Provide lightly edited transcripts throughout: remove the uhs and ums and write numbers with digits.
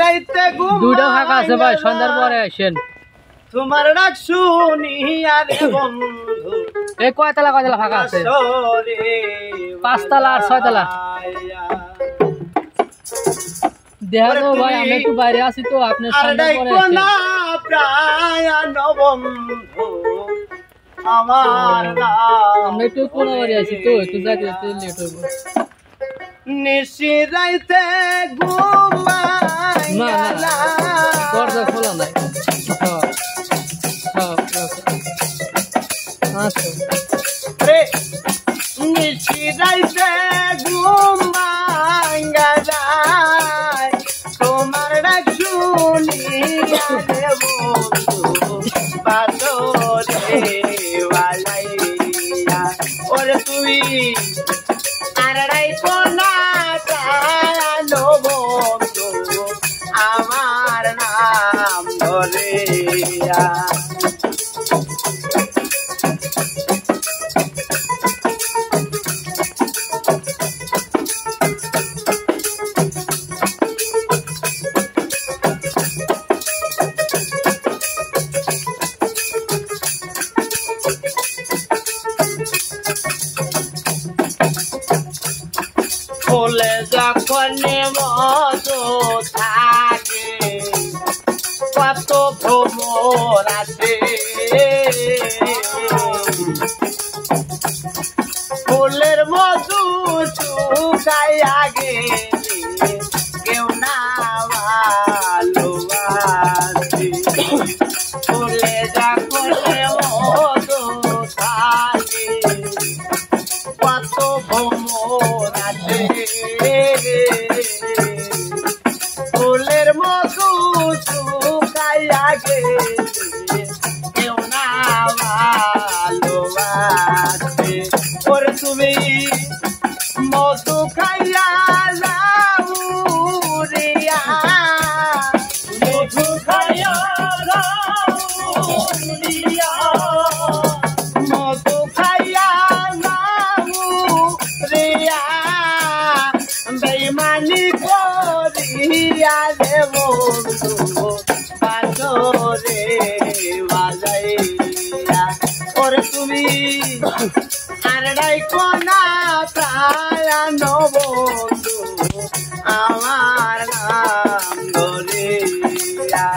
রাইতে ঘুম দুইটা ফাঁকা আছে ভাই, সন্ধ্যার পরে আসেন। তোমার ডাক শুনি আরে বন্ধু, এই কয়তলা ফাঁকা আছে? 5 তলা আর 6 তলা। দেখা তো ভাই, আমি একটু বাইরে আছি তো, আপনার সন্ধ্যার পরে আসেন। আমরা একটু কোনো বাড়ি আছি তো, একটু যাইতে লেট হইব। নিশি রাইতে ঘুমাই না না, দরজা খোলা নাই। নিশি রাইতে ঘুমাই যায়, তোমার ডাক শুনি আরে বন্ধু বাদরে বাজাইয়া। ওরে তুই আর রাইতো না জানো বন্ধু, আমার নাম ধরিয়া। ফুলে যখন মতো থাকে, কত ভ্রমর আছে। ফুলের মধু শুকাইয়া গেলে কেউ না ভালোবাসে। ফুলে যখন মতো থাকে, কত ভ্রমর আছে। ফুলের মধু শুকাইয়া গেলে কেউ না ভালোবাসে। ওরে তুমি মধু খাইয়া লাউরিয়া, মধু খাইয়া লাউরিয়া, মধু খাইয়া লাউরিয়া, বেইমানি করিয়া রে বন্ধু বাজরে বাজাইয়া। ওরে তুমি আর ডাইকো না প্রাণ বন্ধু, আমার নাম ধরিয়া।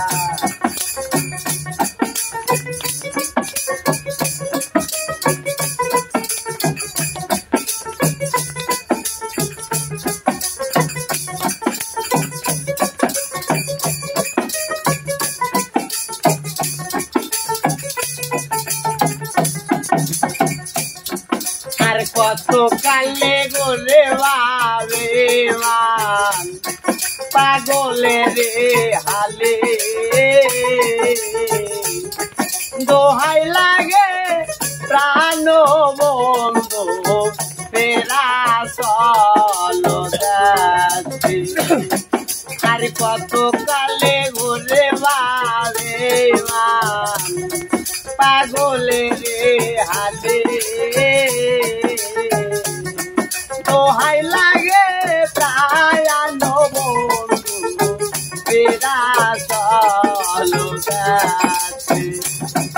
আর কত কালে গোলে বাবে মান, পাগলে রে হালে দোহাই লাগে প্রাণ বন্ধু, তেরা চলো যাচ্ছি। আর কত কালে গোলে বাবে মান, পাগলে রে হালে দোহাই লাগে প্রায় বন্ধু, তেরা চলো যাচ্ছি।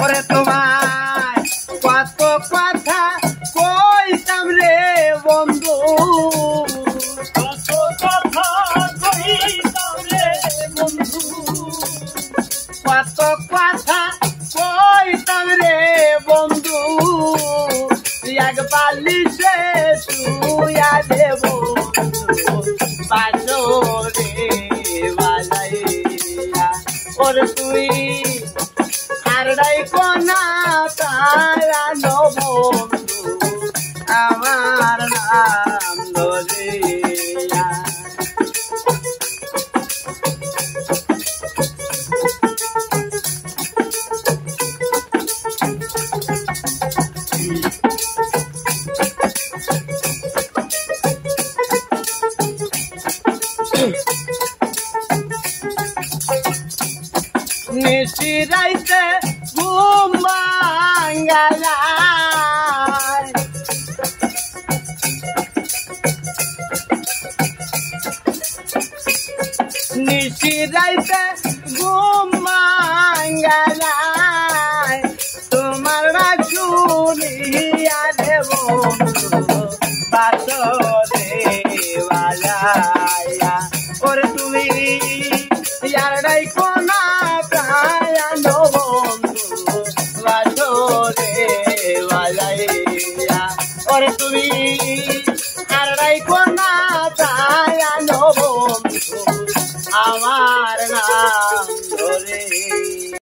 ওরে তোমায় কত কথা কইতাম রে বন্ধু, কত কথা কইতাম রে বন্ধু, কত কথা কইতাম রে বন্ধু, এক বালিশে শুয়া দে বন্ধু বাজরে বাজাইয়া। ওরে তুই আর ডাইকো না প্রাণ বন্ধু, আমার নাম ধরিয়া। নিশি রাইতে ঘুম ভাঙালায়, নিশি নিশিরাইতে ঘুম ভাঙ্গায় তোমার ডাক শুনিয়া রে বন্ধু বাসরে বাজায়া ওরে তুমি ইয়ার ডাইকো না প্রাণ বন্ধু বাসরে বাজাইয়া ওরে তুমি